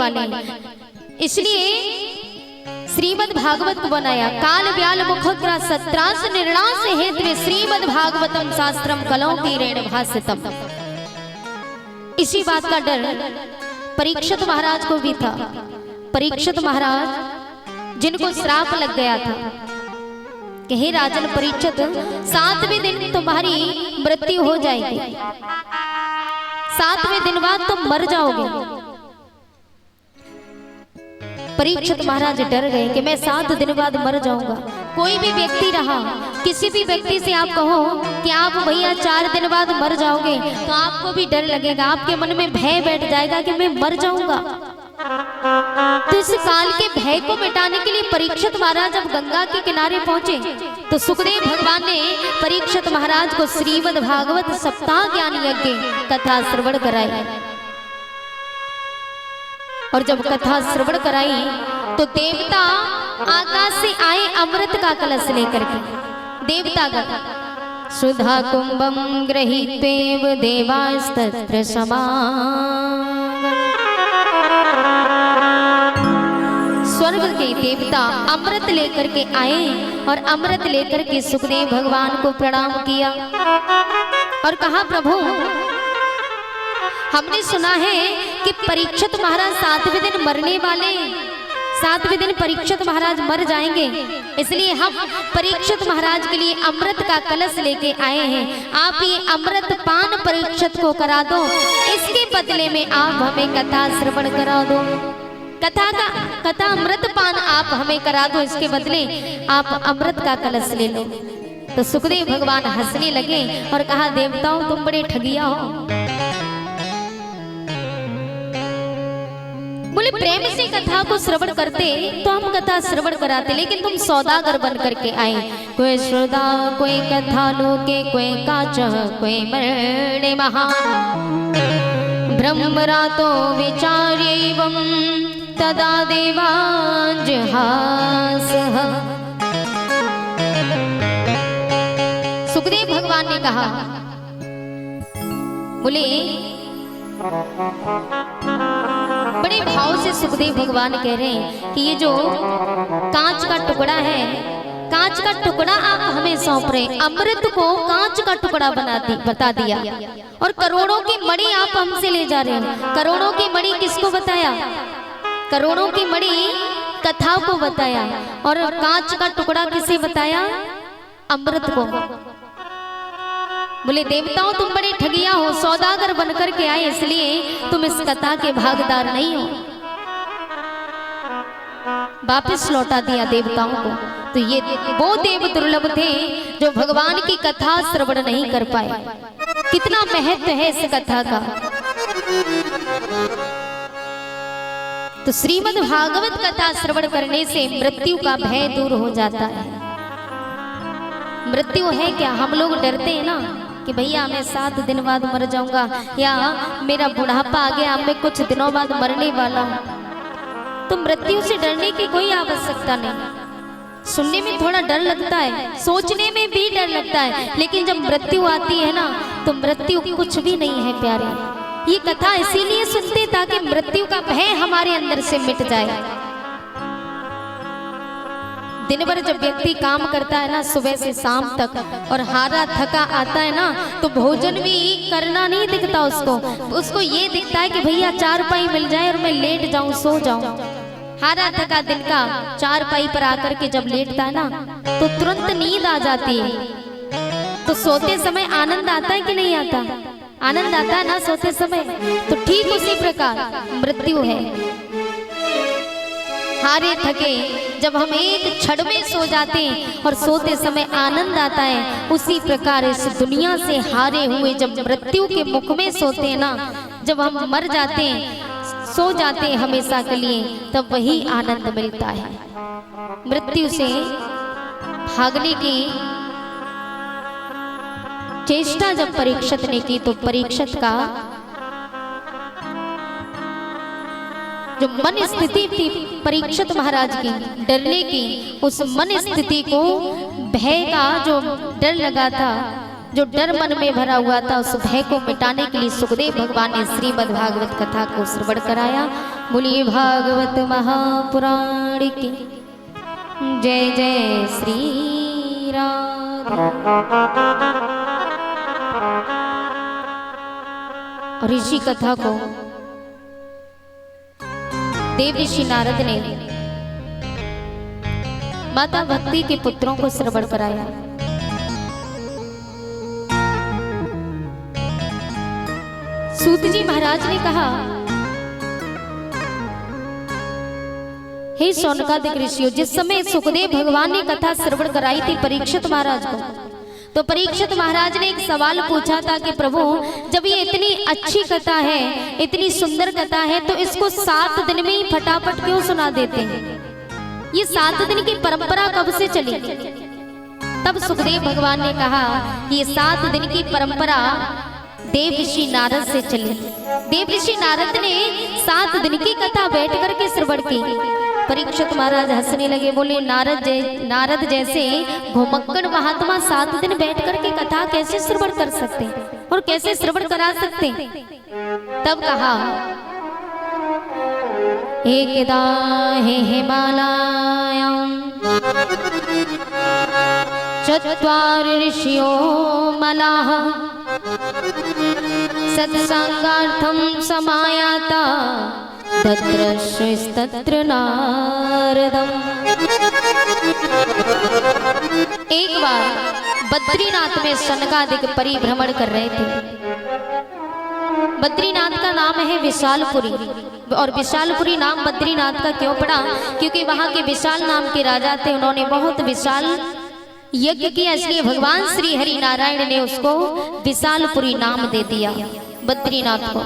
वाले, इसलिए श्रीमद् भागवत को बनाया। काल व्याल मुखग्र सत्रास निर्णास हेतु श्रीमद् भागवतम शास्त्रम कलौ की रेण भासितम। इसी बात का डर परीक्षित महाराज को भी था। परीक्षित महाराज जिनको श्राप लग गया था कि हे राजन परीक्षित, 7वें दिन तुम्हारी मृत्यु हो जाएगी, 7वें दिन बाद तुम मर जाओगे। परीक्षित महाराज डर गए कि मैं 7 दिन बाद मर जाऊंगा। कोई भी व्यक्ति रहा, किसी भी व्यक्ति से आप कहो कि आप भैया 4 दिन बाद मर जाओगे, तो आपको भी डर लगेगा, आपके मन में भय बैठ जाएगा कि मैं मर जाऊंगा। तो इस काल के भय को मिटाने के लिए परीक्षित महाराज जब गंगा के किनारे पहुंचे तो सुखदेव भगवान ने परीक्षित महाराज को श्रीमद् भागवत सप्ताह ज्ञान यज्ञ कथा श्रवण कराई। और जब कथा श्रवण कराई तो देवता आकाश से आए अमृत का कलश लेकर के। देवतागण सुधा कुंभम गृहीत्वेव देवास्तत्र समागम। स्वर्ग के देवता अमृत लेकर के आए और अमृत लेकर के सुखदेव भगवान को प्रणाम किया और कहा, प्रभु हमने सुना है कि परीक्षित महाराज 7वें दिन मरने वाले, 7वें दिन परीक्षित महाराज मर जाएंगे, इसलिए हम परीक्षित महाराज के लिए अमृत का कलश लेके आए हैं। आप ये अमृत पान परीक्षित को करा दो, इसके बदले में आप हमें कथा श्रवण करा दो। कथा अमृत पान आप हमें करा दो, इसके बदले आप अमृत का कलश ले लो। तो सुखदेव भगवान हंसने लगे और कहा, देवताओं तुम बड़े ठगिया हो। बोले प्रेम से कथा को श्रवण करते तो हम कथा श्रवण कराते, लेकिन तुम सौदागर बन करके आए। कोई श्रोता कोई कथा लोके, कोई काच कोई मरणे महा, ब्रह्मरातो विचार्यैवं तदा देवांजहासः। सुखदेव भगवान ने कहा, बोले बड़े भाव से सुखदेव भगवान कह रहे हैं कि ये जो कांच का टुकड़ा है, कांच का टुकड़ा आप हमें सौंप रहे, अमृत को कांच का टुकड़ा बता दिया और करोड़ों की मणि आप हमसे ले जा रहे हैं। करोड़ों की मणि किसको बताया? करोड़ों की मणि कथा को बताया, और कांच का टुकड़ा किसे बताया? अमृत को। बोले देवताओं तुम बड़े ठगिया हो, सौदागर बनकर के आए, इसलिए तुम इस कथा के भागीदार नहीं हो। वापस लौटा दिया देवताओं को। तो ये वो देव दुर्लभ थे जो भगवान की कथा श्रवण नहीं कर पाए। कितना महत्व है इस कथा का। तो श्रीमद् भागवत कथा श्रवण करने से मृत्यु का भय दूर हो जाता है। मृत्यु है क्या? हम लोग डरते हैं ना कि भैया मैं 7 दिन बाद मर जाऊंगा, या मेरा बुढ़ापा आ गया, मैं कुछ दिनों बाद मरने वाला हूं। तो मृत्यु से डरने की कोई आवश्यकता नहीं। सुनने में थोड़ा डर लगता है, सोचने में भी डर लगता है, लेकिन जब मृत्यु आती है ना तो मृत्यु कुछ भी नहीं है प्यारे। ये कथा इसीलिए सुनते ताकि मृत्यु का भय हमारे अंदर से मिट जाए। दिन भर जब व्यक्ति काम करता है ना, सुबह से शाम तक, और हारा थका आता है ना, तो भोजन भी करना नहीं दिखता उसको ये दिखता है कि भैया 4 पाई मिल जाए और मैं लेट जाऊं, सो जाऊं। हारा थका दिन का 4 पाई पर आकर के जब लेटता है ना तो तुरंत नींद आ जाती है। तो सोते समय आनंद आता है कि नहीं आता? आनंद आता है ना सोते समय। तो ठीक उसी प्रकार मृत्यु है। हारे थके जब हम एक क्षण में सो जाते हैं और सोते समय आनंद आता है, उसी प्रकार इस दुनिया से हारे हुए जब मृत्यु के मुख में सोते हैं ना, जब हम मर जाते हैं, सो जाते हैं हमेशा के लिए, तब वही आनंद मिलता है। मृत्यु से भागने की चेष्टा जब परीक्षित ने की तो परीक्षित का जो मन स्थिति थी परीक्षित महाराज की डरने की, उस मन स्थिति को, भय का जो डर लगा था, जो डर मन में भरा हुआ था, उस भय को मिटाने के लिए सुखदेव भगवान ने श्रीमद् भागवत कथा को श्रवण कराया बोलिए भागवत महापुराण की जय जय श्री राधे। और इसी कथा को देव ऋषि नारद ने माता भक्ति के पुत्रों को श्रवण कराया। सूत जी महाराज ने कहा, हे शौनकादिक ऋषियों, जिस समय सुखदेव भगवान ने कथा श्रवण कराई थी परीक्षित महाराज को, तो परीक्षित महाराज ने एक सवाल पूछा था कि प्रभु, जब ये इतनी अच्छी कथा है, इतनी सुंदर कथा है, तो इसको 7 दिन में ही फटाफट क्यों सुना देते हैं? ये 7 दिन की परंपरा कब से चली? तब सुखदेव भगवान ने कहा कि ये 7 दिन की परंपरा देव ऋषि नारद से चली। देव ऋषि नारद ने 7 दिन की कथा बैठ करके श्रवण की। परीक्षित महाराज हंसने लगे, बोले नारद जैसे घुमक्कड़ महात्मा 7 दिन बैठ करके कथा कैसे श्रवण कर सकते और कैसे श्रवण करा सकते? तब कहा, एकदा हिमालयां चत्वारि ऋषियो मलाः सत्संगार्थं समायाता तत्र नारदम्। एक बार बद्रीनाथ में शनकादिक परिभ्रमण कर रहे थे। बद्रीनाथ का नाम है विशालपुरी, और विशालपुरी नाम बद्रीनाथ का क्यों पड़ा? क्योंकि वहां के विशाल नाम के राजा थे, उन्होंने बहुत विशाल यज्ञ किया, इसलिए भगवान श्री हरि नारायण ने उसको विशालपुरी नाम दे दिया बद्रीनाथ को।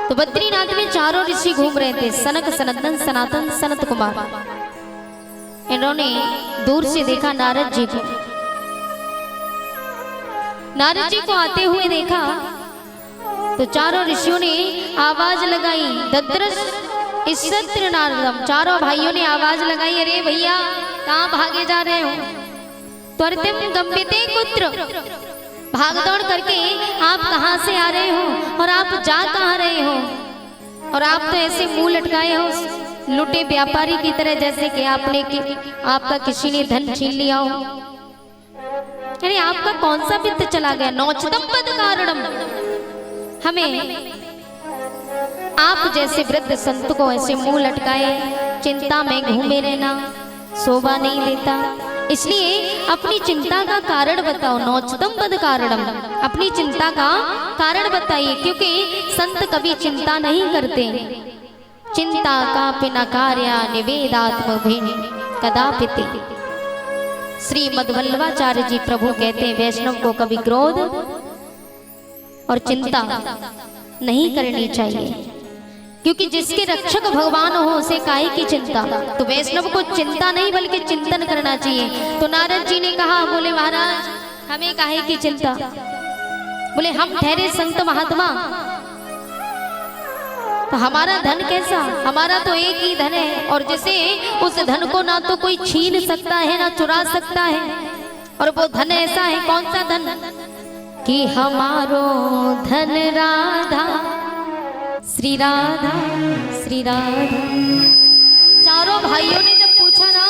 तो बद्रीनाथ में 4 ऋषि घूम रहे थे, सनक, सनंदन, सनातन, सनत कुमार। इन्होंने दूर से देखा नारद जी को। नारद जी को आते हुए देखा तो 4 ऋषियों ने आवाज लगाई, दद्रश इष्यत्र नारदम। 4 भाइयों ने आवाज लगाई, अरे भैया कहाँ भागे जा रहे हो? त्वरितम गम्यते कुत्र, भाग दौड़ करके आप कहाँ से आ रहे हो और आप जा कहाँ रहे हो? और आप तो ऐसे मुंह लटकाए हो लुटे व्यापारी की तरह, जैसे कि आपका किसी ने धन छीन लिया हो। अरे आपका कौन सा वित्त चला गया? नौचतम पद कारणम। हमें आप जैसे वृद्ध संत को ऐसे मुंह लटकाए चिंता में घूमे रहना शोभा नहीं देता, इसलिए अपनी चिंता का कारण बताओ। नौचतम पद कारणम, अपनी चिंता का कारण बताइए, क्योंकि संत कभी चिंता नहीं करते। चिंता का पिना कार्या निवेदात्म भिन्न कदापिति। श्री मध्वल्लभाचार्य जी प्रभु कहते हैं, वैष्णव को कभी क्रोध और चिंता नहीं करनी चाहिए, क्योंकि जिसके रक्षक भगवान हो उसे काहे की चिंता। तो वैष्णव को चिंता नहीं बल्कि चिंतन करना चाहिए। तो नारद जी ने कहा, बोले महाराज हमें काहे की चिंता? बोले हम ठहरे संत महात्मा, तो हमारा धन कैसा? हमारा तो एक ही धन है, और जिसे उस धन को ना तो कोई छीन सकता है ना चुरा सकता है। और वो धन ऐसा है, कौन सा धन? कि हमारो धन राधा, श्री राधा श्री राधा। 4 भाइयों ने जब पूछा ना,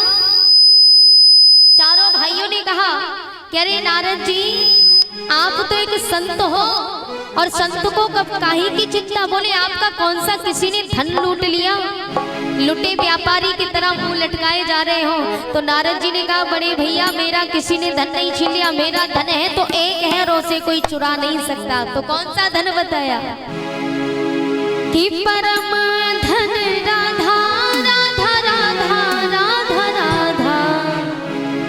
4 भाइयों ने कहा कि अरे नारद जी आप तो एक संत हो, और संत को कब काहे की चिंता? बोले आपका कौन सा किसी ने धन लूट लिया? लुटे व्यापारी की तरह मुंह लटकाए जा रहे हो। तो नारद जी ने कहा, बड़े भैया मेरा किसी ने धन नहीं छीन लिया, मेरा धन है तो एक है और उसे कोई चुरा नहीं सकता। तो कौन सा धन बताया? कि परम धन राधा राधा राधा राधा राधा,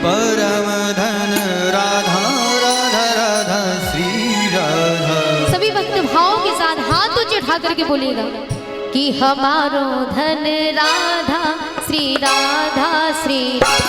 परम धन राधा राधा राधा श्री राधा। सभी भक्त भाव के साथ हाथ ऊंचे उठा करके बोलेगा कि हमारो धन राधा श्री राधा श्री राधा।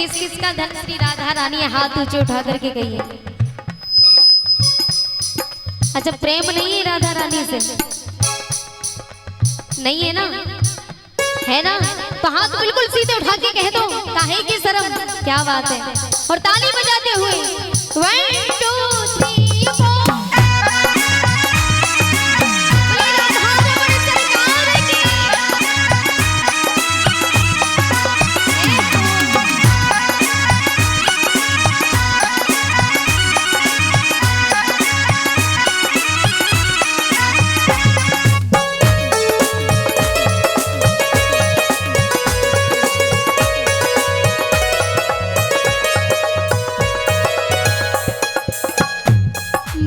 किस किस का धन श्री राधा रानी हाथ ऊंचे उठा करके गई है। अच्छा प्रेम नहीं है राधा रानी से? नहीं है ना? है ना? तो हाथ बिल्कुल सीधे उठा के कह दो, काहे की शर्म। क्या बात है। और ताली बजाते हुए 1 2 3 4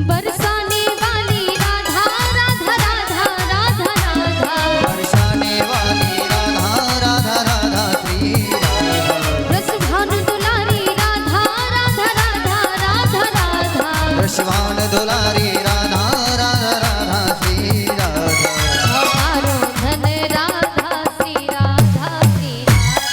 बरसाने वाली राधा राधा राधा राधा राधा, बरसाने वाली राधा राधा राधा श्री राधा, रसभान दुलारी राधा राधा राधा राधा राधा, रसवान दुलारी राधा राधा राधा श्री राधा, हमारो धन राधा श्री राधा श्री राधा,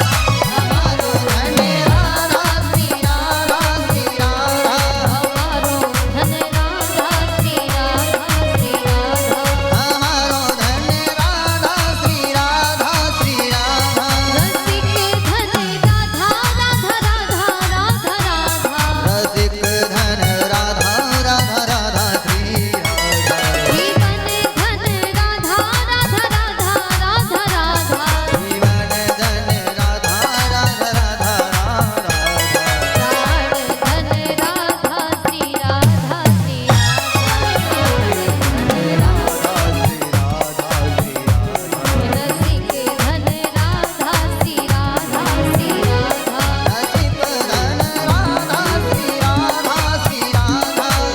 हमारो धन राधा श्री राधा श्री राधा, हमारो धन राधा श्री राधा श्री राधा, हमारो धन राधा श्री राधा श्री राधा, रसिक धन राधा राधा राधा राधा राधा, रसिक धन राधा राधा राधा श्री राधा, जीवन धन राधा राधा राधा राधा राधा, जीवन धन राधा राधा राधा राधा, प्राण धन राधा श्री राधा श्री रसिक धन राधा श्री राधा श्री राधा,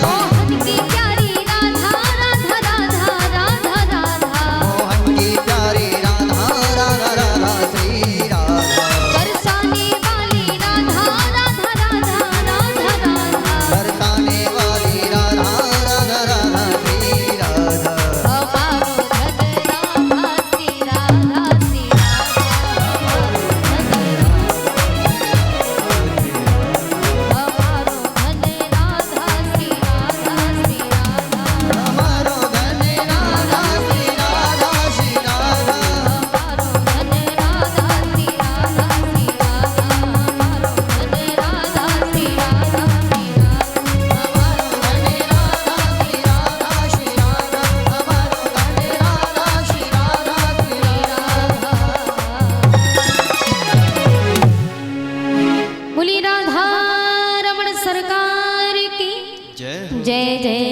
मोहन की प्यारी राधा राधा राधा राधा राधा, बरसाने वाली राधा राधा राधा राधा राधा, हमारो धन राधा श्री राधा श्री राधा, हमारो धन राधा श्री राधा श्री राधा, हमारो धन राधा श्री राधा श्री राधा, हमारो धन राधा श्री राधा श्री राधा, हमारो धन राधा श्री राधा श्री बोली राधा रमण सरकार की जय जय जय।